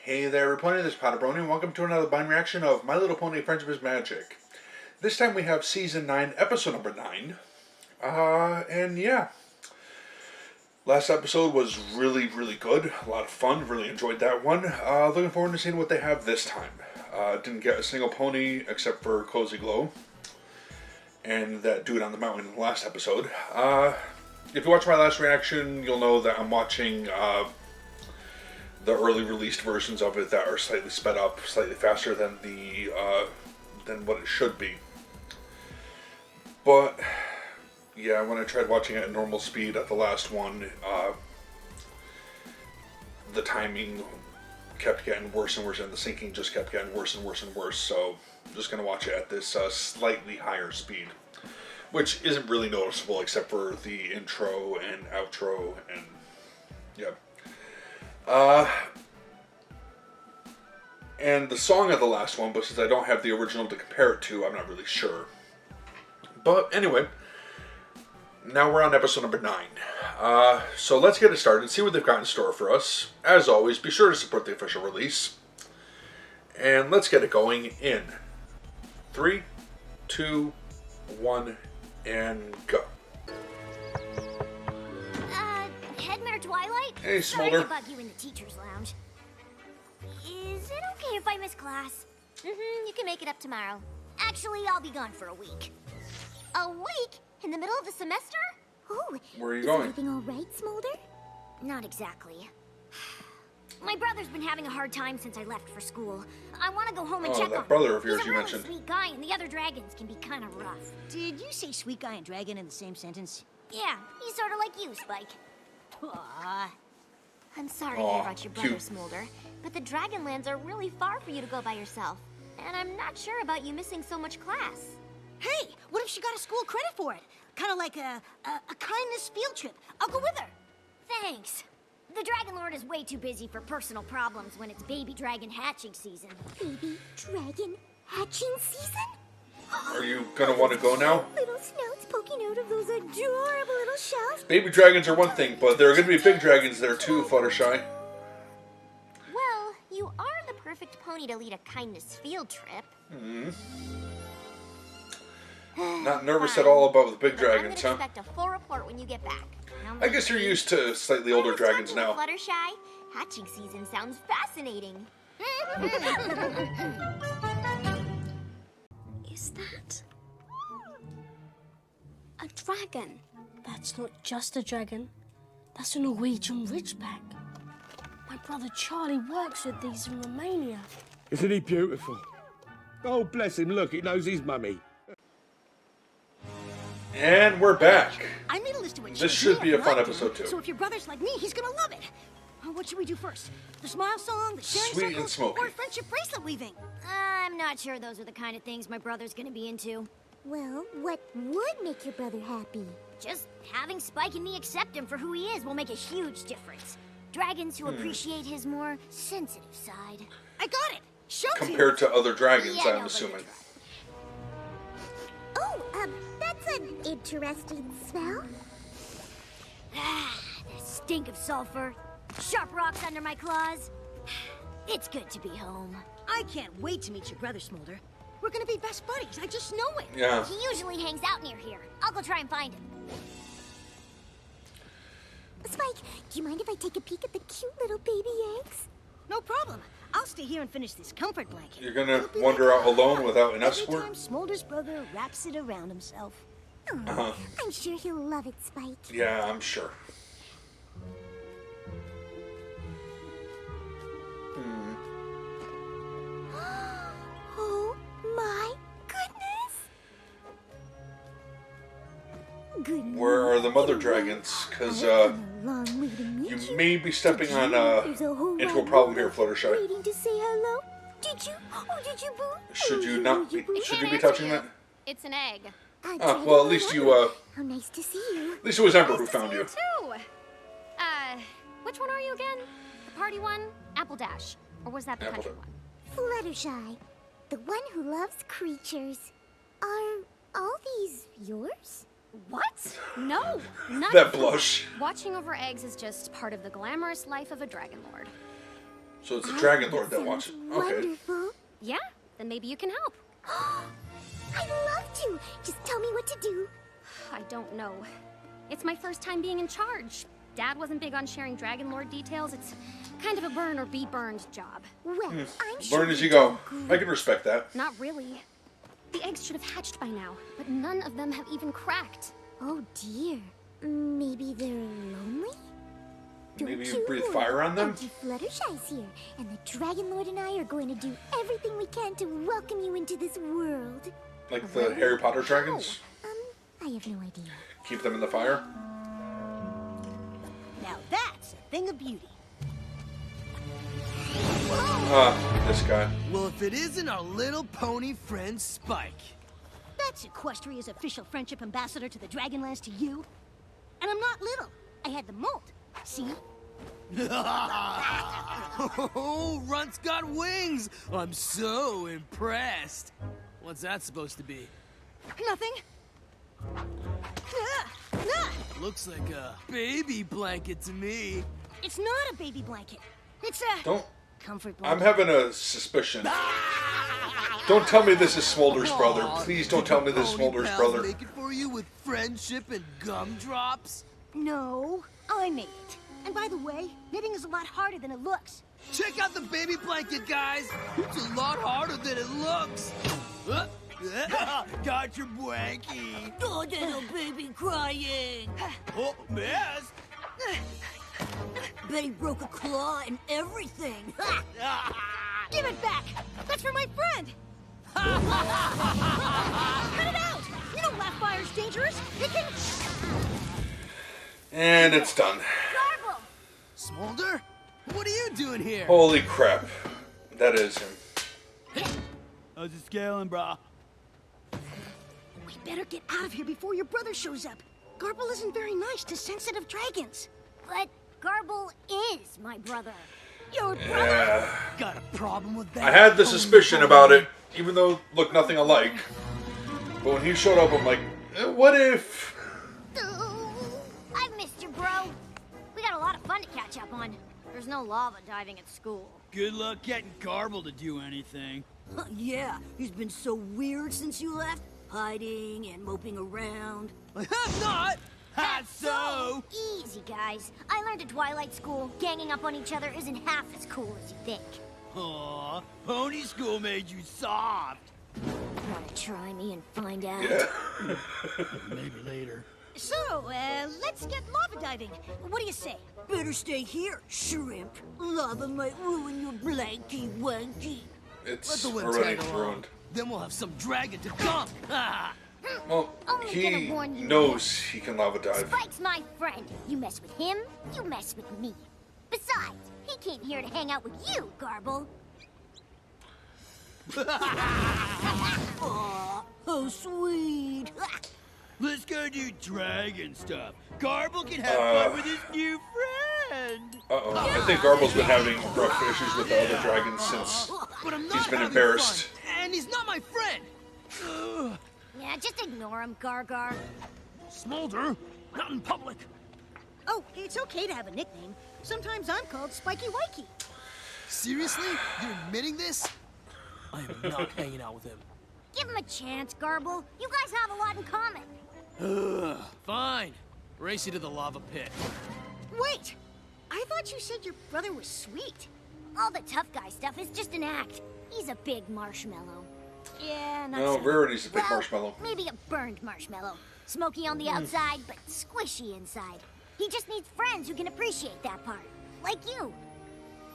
Hey there, everybody, this is PotterBrony, and welcome to another blind reaction of My Little Pony Friendship is Magic. This time we have Season 9, Episode number 9. And yeah. Last episode was really good. A lot of fun. Really enjoyed that one. Looking forward to seeing what they have this time. Didn't get a single pony except for Cozy Glow. And that dude on the mountain in the last episode. If you watch my last reaction, you'll know that I'm watching the early released versions of it that are slightly sped up, slightly faster than than what it should be. But yeah, when I tried watching it at normal speed at the last one, the timing kept getting worse and worse, and the syncing just kept getting worse and worse and worse. So I'm just gonna watch it at this slightly higher speed, which isn't really noticeable except for the intro and outro and yeah. And the song of the last one, but since I don't have the original to compare it to, I'm not really sure. But anyway, now we're on episode number 9. So let's get it started and see what they've got in store for us. As always, be sure to support the official release. And let's get it going in 3, 2, 1, and go. Headmare Twilight? Hey, Sorry Smolder. to bug you in the teacher's lounge. Is it okay if I miss class? You can make it up tomorrow. Actually, I'll be gone for a week. A week? In the middle of the semester? Oh, Where are you going? Is everything all right, Smolder? Not exactly. My brother's been having a hard time since I left for school. I want to go home and check on him. That brother of yours He's a you really mentioned. sweet guy, and the other dragons can be kind of rough. Did you say sweet guy and dragon in the same sentence? Yeah, he's sort of like you, Spike. Aww. I'm sorry Aw, I brought your brother, cute. Smolder, but the Dragonlands are really far for you to go by yourself. And I'm not sure about you missing so much class. Hey, what if she got a school credit for it? Kind of like a kindness field trip. I'll go with her. Thanks. The Dragon Lord is way too busy for personal problems when it's baby dragon hatching season. Baby dragon hatching season? Are you gonna want to go now? Little snouts poking out of those adorable little shells. Baby dragons are one thing, but there are gonna be big dragons there too, Fluttershy. Well, you are the perfect pony to lead a kindness field trip. Not nervous at all about the big But I'm dragons, gonna huh? expect a full report when you get back. I guess you're used to slightly older dragons now. Fluttershy, hatching season sounds fascinating. Is that a dragon? That's not just a dragon. That's a Norwegian ridgeback. My brother Charlie works with these in Romania. Isn't he beautiful? Oh, bless him, look, he knows his mummy. And we're back. I made a list of what This should should be a fun I do. episode, too. So if your brother's like me, he's gonna love it. What should we do first? The smile song, the sharing Sweet circle, and Smoky. or friendship bracelet weaving? I'm not sure those are the kind of things my brother's gonna be into. Well, what would make your brother happy? Just having Spike and me accept him for who he is will make a huge difference. Dragons who appreciate his more sensitive side. I got it. Show Compared to other dragons, Yeah, I'm no, assuming. Oh, that's an interesting smell. Ah, the stink of sulfur. Sharp rocks under my claws. It's good to be home. I can't wait to meet your brother, Smolder. We're gonna be best buddies. I just know it. Yeah. He usually hangs out near here. I'll go try and find him. Spike, do you mind if I take a peek at the cute little baby eggs? No problem. I'll stay here and finish this comfort blanket. You're gonna It'll be wander like out a alone hug without an every escort? time Smolder's brother wraps it around himself. Oh, I'm sure he'll love it, Spike. Yeah, I'm sure. Oh my goodness! Good Where are the mother morning. dragons? Because, I've come a long way to meet you you. may be stepping on, There's a whole into a wide problem here, world Fluttershy. waiting to say hello. Did you? Oh, did you, boo? Should Oh, you not be, boo? should you be touching that? It's an egg. I Ah, tried well, it at least all you, over. How nice to see you. at least it was Ember who found you. Too. Which one are you again? The party one? Apple Dash. Or was that the Apple country Dash. one? Fluttershy, the one who loves creatures. Are all these yours? What? No, not That at all. blush. Watching over eggs is just part of the glamorous life of a dragon lord. So it's the Dragon Lord that wants it. Okay. Wonderful. Yeah? Then maybe you can help. I'd love to. Just tell me what to do. I don't know. It's my first time being in charge. Dad wasn't big on sharing Dragon Lord details. It's kind of a burn or be burned job. Well, I'm sure Learn as you you'll go. do I great. can respect that. Not really. The eggs should have hatched by now, but none of them have even cracked. Oh dear. Maybe they're lonely? Don't Maybe you breathe worry. fire on them? Auntie Fluttershy's here, and the Dragon Lord and I are going to do everything we can to welcome you into this world. Like the Harry Potter dragons? I have no idea. Keep them in the fire? Now that's a thing of beauty. This guy. Well, if it isn't our little pony friend Spike. That's Equestria's official friendship ambassador to the Dragonlance to you. And I'm not little. I had the mold. See? Oh, Runt's got wings! I'm so impressed. What's that supposed to be? Nothing. Looks like a baby blanket to me. It's not a baby blanket. It's a Don't. comfort I'm blanket. having a suspicion. Don't tell me this is Smolder's brother. Please don't tell me this is Pony Smolder's pals brother. Make it for you with friendship and gumdrops. No, I made it. And by the way, knitting is a lot harder than it looks. Check out the baby blanket, guys. It's a lot harder than it looks. Got your blankie. Oh, little baby crying. Oh, miss. Betty broke a claw and everything. Give it back. That's for my friend. Cut it out. You know laugh fire's dangerous. It can... And it's done. Garble. Smolder? What are you doing here? Holy crap. That is him. How's it scaling, brah? We better get out of here before your brother shows up. Garble isn't very nice to sensitive dragons. But Garble is my brother. Your brother? Yeah. Got a problem with that? I had the suspicion about it, even though looked nothing alike. But when he showed up, I'm like, what if? I've missed you, bro. We got a lot of fun to catch up on. There's no lava diving at school. Good luck getting Garble to do anything. Yeah, he's been so weird since you left. Hiding and moping around. I have not. That's so. Easy, guys. I learned at Twilight School, ganging up on each other isn't half as cool as you think. Aw, pony school made you soft. Wanna try me and find out? Yeah. Maybe later. So, let's get lava diving. What do you say? Better stay here, shrimp. Lava might ruin your blanky wanky. It's Let the wind already tag along. ruined. Then we'll have some dragon to dunk. Ah. Well, Only he gonna warn you. knows he can lava dive. Spike's my friend. You mess with him, you mess with me. Besides, he came here to hang out with you, Garble. Aw, how sweet. Let's go do dragon stuff. Garble can have fun with his new friend. Uh-oh. I think Garble's been having rough issues with the other dragons since But I'm not he's been having embarrassed. fun, and he's not my friend. Ugh. Yeah, just ignore him, Gargar. Smolder, not in public. Oh, it's okay to have a nickname. Sometimes I'm called Spiky Wikey. Seriously? You're admitting this? I am not hanging out with him. Give him a chance, Garble. You guys have a lot in common. Ugh. Fine. Race you to the lava pit. Wait, I thought you said your brother was sweet. All the tough guy stuff is just an act. He's a big marshmallow. Yeah, not No, so. Rarity's a big Well, marshmallow. maybe a burned marshmallow. Smoky on the outside, but squishy inside. He just needs friends who can appreciate that part. Like you.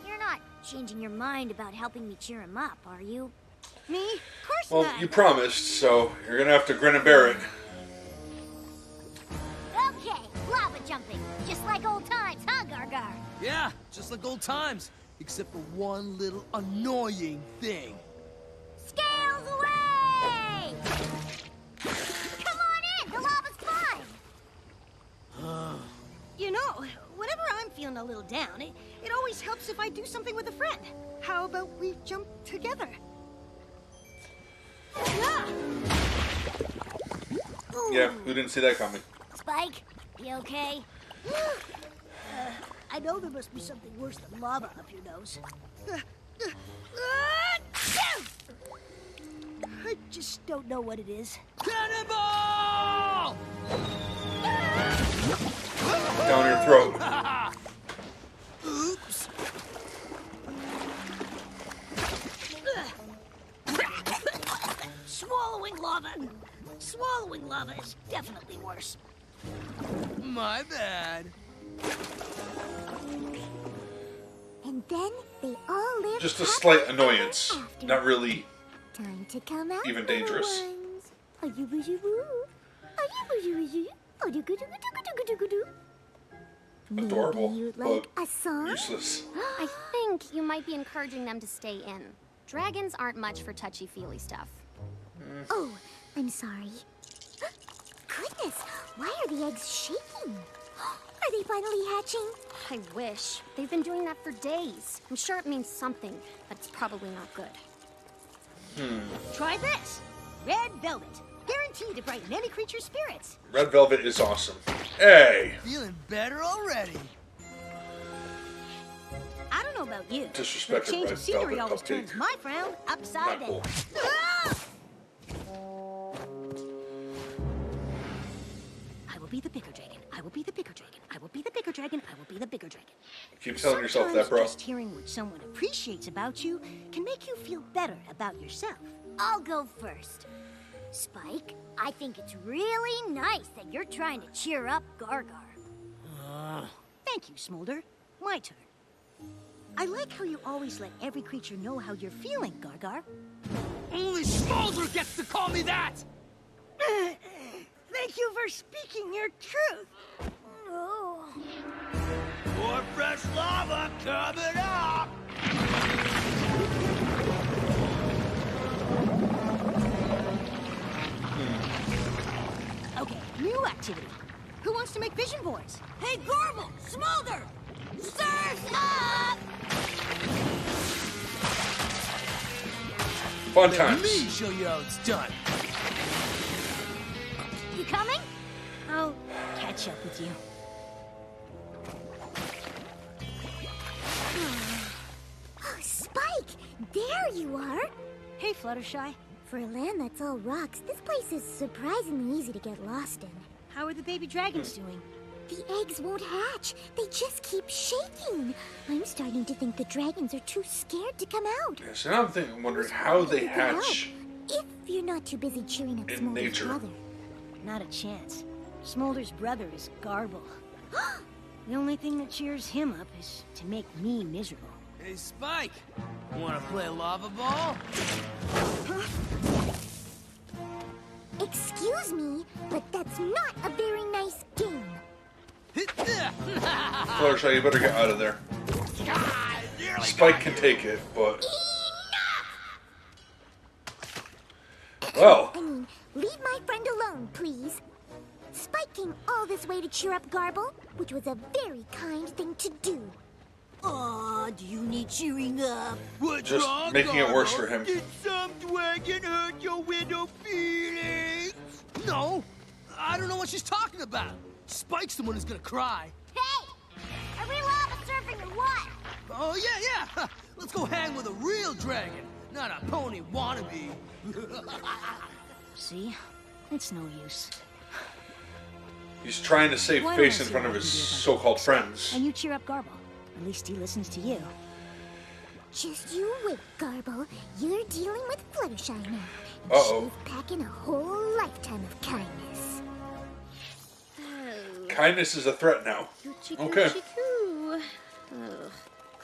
You're not changing your mind about helping me cheer him up, are you? Me? Of course Well, not. you promised, so you're gonna have to grin and bear it. Okay, lava jumping. Just like old times, huh, Gargar? Yeah, just like old times. Except for one little annoying thing. Scales away! Come on in, the lava's fine. You know, whenever I'm feeling a little down, it always helps if I do something with a friend. How about we jump together? Yeah. Yeah, who didn't see that coming? Spike, you okay? I know there must be something worse than lava up your nose. I just don't know what it is. Cannonball! Down your throat. Oops. Swallowing lava. Swallowing lava is definitely worse. My bad. And then they all live Just a happily slight ever annoyance. after. Not really. Time to come out, Even little dangerous. ones. Are you boo boo? Are you boo? Are you good? Adorable, Maybe you'd like but a song? useless. I think you might be encouraging them to stay in. Dragons aren't much for touchy-feely stuff. Oh, I'm sorry. Goodness, why are the eggs shaking? Are they finally hatching? I wish. They've been doing that for days. I'm sure it means something, but it's probably not good. Try this. Red velvet. Guaranteed to brighten any creature's spirits. Red velvet is awesome. Hey! Feeling better already. I don't know about you, but a Disrespected change red of scenery velvet always cupcake. turns my frown upside Not down. cool. Ah! I will be the bigger dragon. I will be the bigger dragon. I will be the bigger dragon. I will be the bigger dragon. Keep telling yourself that, Sometimes bro. just hearing what someone appreciates about you can make you feel better about yourself. I'll go first. Spike, I think it's really nice that you're trying to cheer up Gargar. Thank you, Smolder. My turn. I like how you always let every creature know how you're feeling, Gargar. Only Smolder gets to call me that! Thank you for speaking your truth. Oh. More fresh lava coming up! Okay, new activity. Who wants to make vision boards? Hey, Gorble! Smolder! Surf's up! Fun Let times. me show you how it's done. You coming? I'll catch up with you. Oh, Spike! There you are! Hey, Fluttershy. For a land that's all rocks, this place is surprisingly easy to get lost in. How are the baby dragons doing? The eggs won't hatch. They just keep shaking. I'm starting to think the dragons are too scared to come out. So now I'm wondering how they hatch. If you're not too busy cheering up In Smolder's nature. brother. Not a chance. Smolder's brother is Garble. The only thing that cheers him up is to make me miserable. Hey, Spike. Wanna play lava ball? Excuse me, but that's not a very nice game. Fluttershy, you better get out of there. Spike can take it, but... Well, I mean, leave my friend alone, please. Spike came all this way to cheer up Garble, which was a very kind thing to do. Aw, do you need cheering up? What's Just wrong, making it worse Garbo? for him. Did some dragon hurt your widow feelings? No, I don't know what she's talking about. Spike's the one who's gonna cry. Hey! Are we lava surfing or what? Oh, yeah. Let's go hang with a real dragon, not a pony wannabe. See? It's no use. he's trying to save Why face don't in I front see of what his I can do about so-called this? friends. And you cheer up Garble. At least he listens to you. Just you wait, Garble. You're dealing with Fluttershy now. And Uh-oh. she's packing a whole lifetime of kindness. Kindness is a threat now. Coochie, Okay. coochie, coo. Ugh.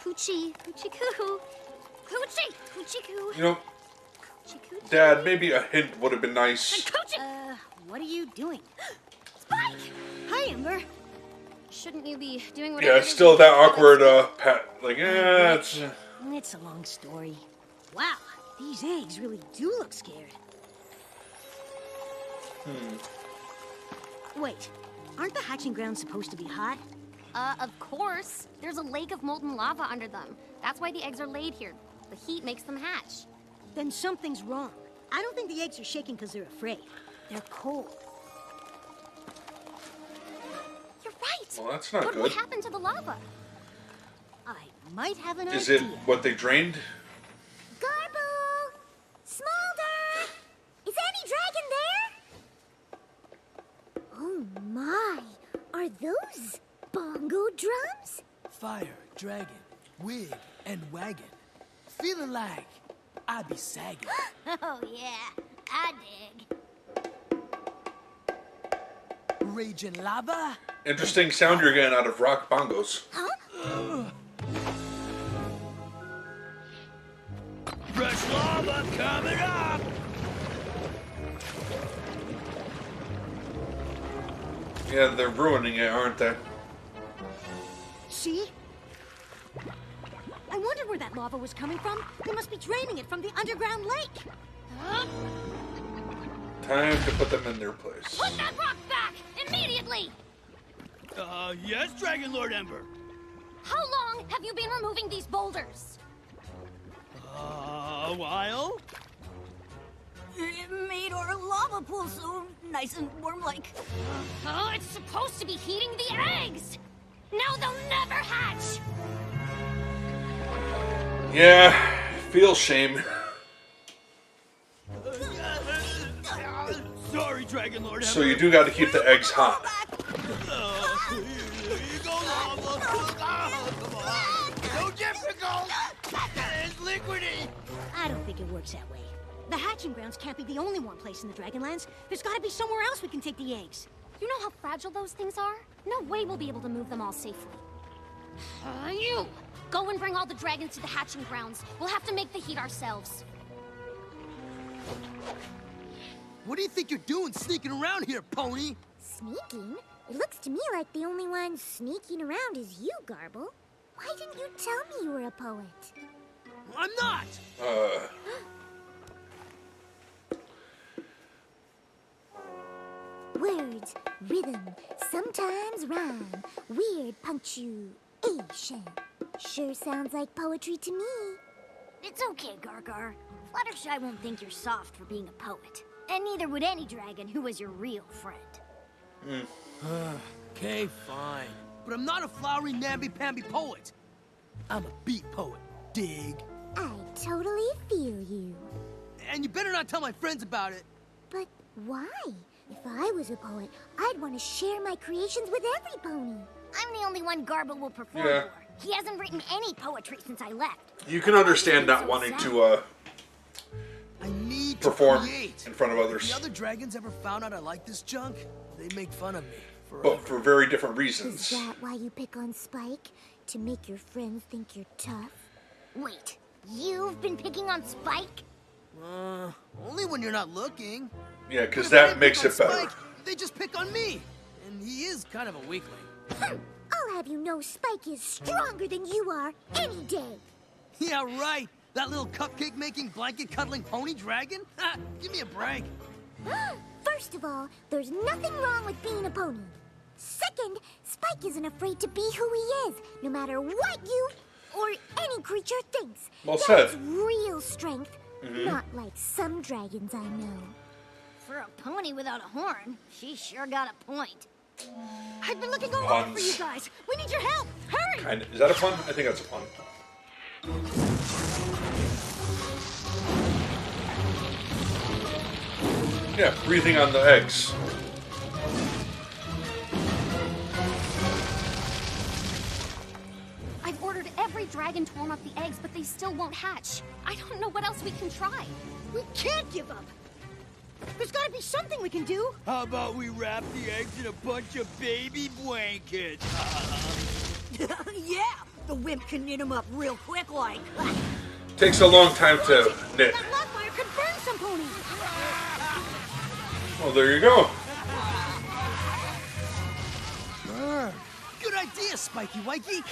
Coochie, coochie, coo. Coochie, coochie, coo. You know, Coochie, coochie. Dad, maybe a hint would have been nice. Coochie! What are you doing? Spike! Hi, Ember. Shouldn't you be doing whatever Yeah, it is still you that do? awkward, pat, like, it's... It's a long story. Wow, these eggs really do look scared. Wait, aren't the hatching grounds supposed to be hot? Of course. There's a lake of molten lava under them. That's why the eggs are laid here. The heat makes them hatch. Then something's wrong. I don't think the eggs are shaking because they're afraid. They're cold. You're right. Well, that's not What good. happened to the lava? might have an Is idea. it what they drained? Garble! Smolder! Is any dragon there? Oh my! Are those bongo drums? Fire, dragon, wig, and wagon. Feeling like I be sagging. Oh, yeah. I dig. Raging lava. Interesting sound you're getting out of rock bongos. Fresh lava coming up. Yeah, they're ruining it, aren't they? See? I wondered where that lava was coming from. They must be draining it from the underground lake. Time to put them in their place. Put that rock back! Immediately! Yes, Dragon Lord Ember. How long have you been removing these boulders? A while? It made our lava pool so nice and warm-like. Oh, it's supposed to be heating the eggs! Now they'll never hatch! Yeah, feel shame. Sorry, Dragon Lord Ember. So you do got to keep the eggs hot. Here you go, lava. Come on. So difficult. It's liquidy. I don't think it works that way. The hatching grounds can't be the only warm place in the Dragonlands. There's got to be somewhere else we can take the eggs. You know how fragile those things are? No way we'll be able to move them all safely. You! Go and bring all the dragons to the hatching grounds. We'll have to make the heat ourselves. What do you think you're doing sneaking around here, pony? Sneaking? It looks to me like the only one sneaking around is you, Garble. Why didn't you tell me you were a poet? I'm not. Words, rhythm, sometimes rhyme, weird punctuation. Sure sounds like poetry to me. It's okay, Gargar. Fluttershy won't think you're soft for being a poet. And neither would any dragon who was your real friend. Okay, fine. But I'm not a flowery, namby-pamby poet. I'm a beat poet. Dig. I totally feel you. And you better not tell my friends about it. But why? If I was a poet, I'd want to share my creations with every pony. I'm the only one Garble will perform Yeah. for. He hasn't written any poetry since I left. You can understand not wanting to I need perform to create. in front of If others, the other dragons ever found out I like this junk, they'd make fun of me forever. but for very different Is reasons. that why you pick on Spike? To make your friends think you're tough? Wait, you've been picking on Spike? Only when you're not looking. Yeah, because If they that didn't makes pick it on better. Spike, they just pick on me. And he is kind of a weakling. I'll have you know Spike is stronger than you are any day. Yeah, right. That little cupcake-making, blanket-cuddling pony dragon? Ha, give me a break. First of all, there's nothing wrong with being a pony. Second, Spike isn't afraid to be who he is, no matter what you or any creature thinks. Well That's said. real strength, not like some dragons I know. For a pony without a horn, she sure got a point. I've been looking all over for you Puns. guys. We need your help. Hurry! Kind of, is that a pun? I think that's a pun. Yeah, breathing on the eggs. I've ordered every dragon to warm up the eggs, but they still won't hatch. I don't know what else we can try. We can't give up. There's got to be something we can do. How about we wrap the eggs in a bunch of baby blankets? Yeah, the wimp can knit them up real quick like. Takes a long time to knit. That love fire could burn some ponies. Well, there you go. Good idea, Spiky Wikey.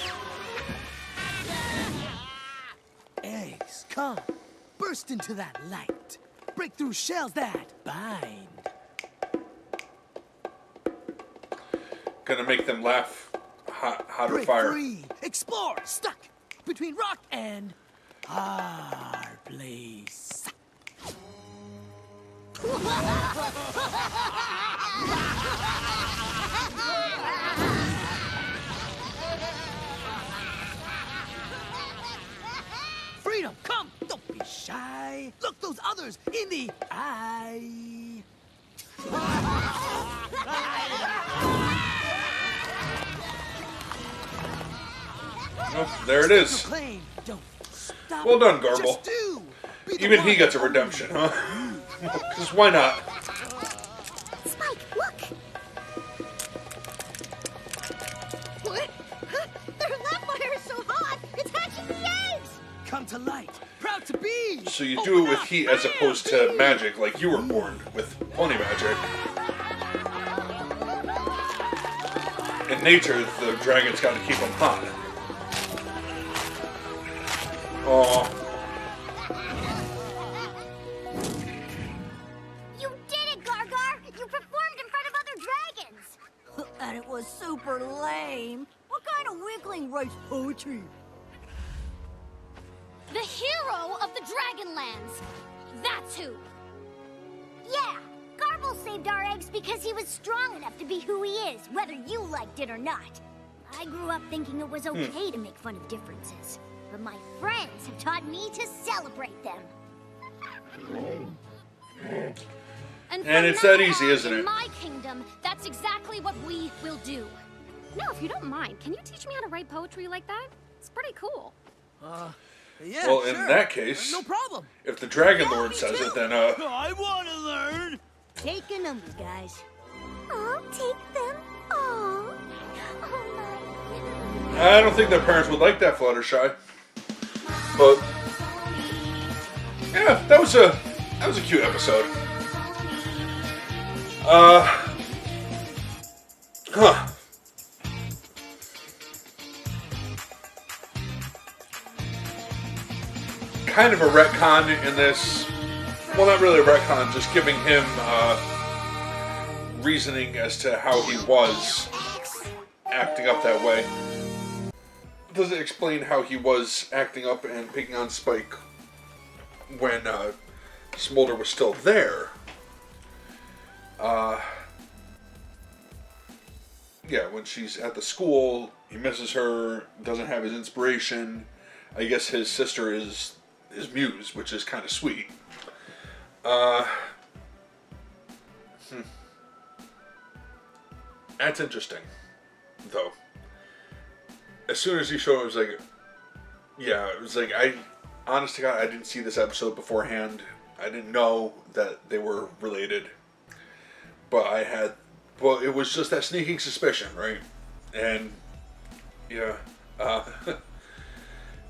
Eggs, come. Burst into that light. Break through shells that bind. Gonna make them laugh. Hotter Break fire. free. Explore. Stuck between rock and hard place. Don't be shy. Look those others in the eye. Oh, there it is. Claim. Don't stop. Well done, Garble. Just do. Be the Even he one. gets a redemption, huh? Because why not? Spike, look! What? Their lap fire is so hot, it's hatching the eggs! Come to light. Proud to be. So you do it with heat as opposed to magic, like you were born with pony magic. In nature, the dragon's got to keep them hot. Oh, You did it, Gargar! You performed in front of other dragons! And it was super lame. What kind of weakling writes poetry? The hero of the Dragonlands. That's who. Yeah, Garble saved our eggs because he was strong enough to be who he is, whether you liked it or not. I grew up thinking it was okay to make fun of differences, but my friends have taught me to celebrate them. And And from it's that now easy, on, isn't in it? my kingdom, that's exactly what we will do. Now, if you don't mind, can you teach me how to write poetry like that? It's pretty cool. Yeah, well, sure. in that case, No problem. if the Dragon Lord says it, then, I want to learn. Take a number, guys. I'll take them all. Oh my. I don't think their parents would like that, Fluttershy. But, yeah, that was a cute episode. Huh. Kind of a retcon in this. Well, not really a retcon, just giving him reasoning as to how he was acting up that way. Does it explain how he was acting up and picking on Spike when Smolder was still there? Yeah, when she's at the school, he misses her, doesn't have his inspiration. I guess his sister is his muse, which is kind of sweet. That's interesting, though. As soon as he showed, it was like, yeah, it was like, honest to God, I didn't see this episode beforehand. I didn't know that they were related. But it was just that sneaking suspicion, right? And, yeah.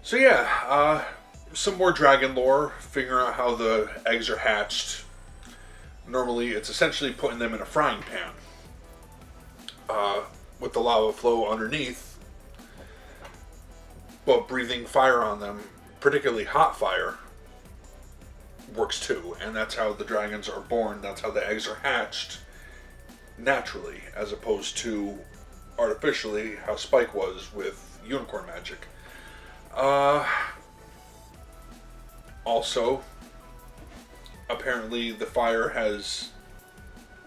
So yeah, some more dragon lore, figuring out how the eggs are hatched. Normally, it's essentially putting them in a frying pan. With the lava flow underneath. But breathing fire on them, particularly hot fire, works too. And that's how the dragons are born. That's how the eggs are hatched naturally, as opposed to artificially how Spike was with unicorn magic. Also, apparently the fire has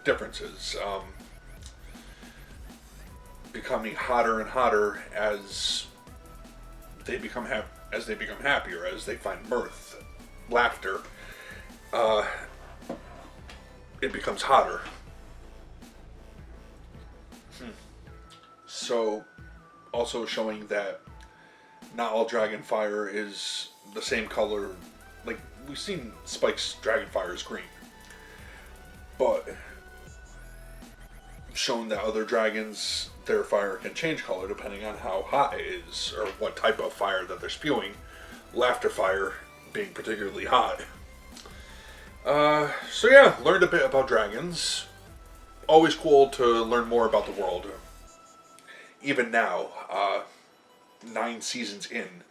differences, becoming hotter and hotter as they become happier, as they find mirth, laughter. It becomes hotter. So, also showing that not all dragon fire is the same color. Like, we've seen Spike's dragon fire is green. But showing that other dragons, their fire can change color depending on how hot it is, or what type of fire that they're spewing. Laughter fire being particularly hot. So yeah, learned a bit about dragons. Always cool to learn more about the world. Even now, 9 seasons in,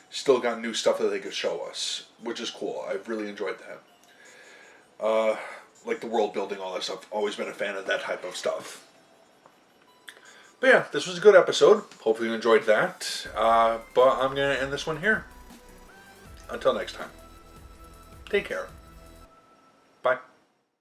still got new stuff that they could show us, which is cool. I've really enjoyed that. Like the world building, all that stuff. Always been a fan of that type of stuff. But yeah, this was a good episode. Hopefully you enjoyed that. But I'm going to end this one here. Until next time. Take care.